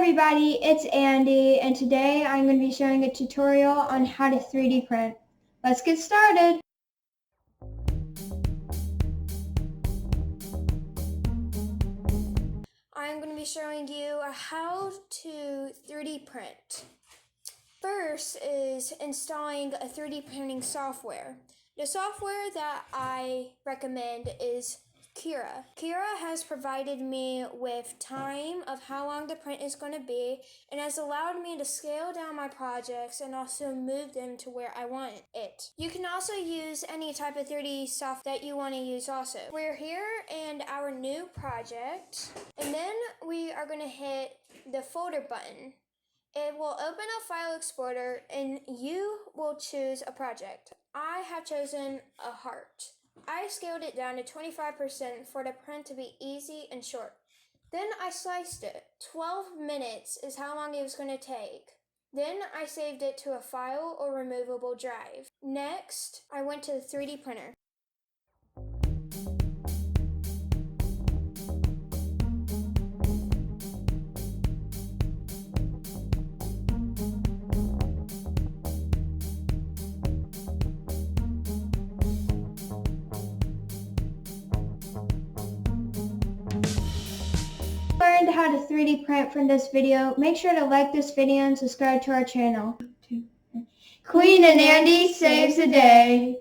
everybody, it's Andy, and today I'm going to be showing a tutorial on how to 3D print. Let's get started! I'm going to be showing you how to 3D print. First is installing a 3D printing software. The software that I recommend is Cura. Cura has provided me with time of how long the print is going to be and has allowed me to scale down my projects and also move them to where I want it. You can also use any type of 3D software that you want to use also. We're here in our new project, and then we are going to hit the folder button. It will open a file exporter and you will choose a project. I have chosen a heart. I scaled it down to 25% for the print to be easy and short. Then I sliced it. 12 minutes is how long it was going to take. Then I saved it to a file or removable drive. Next, I went to the 3D printer. Learned how to 3D print from this video, make sure to like this video and subscribe to our channel. Queen and Andy saves the day.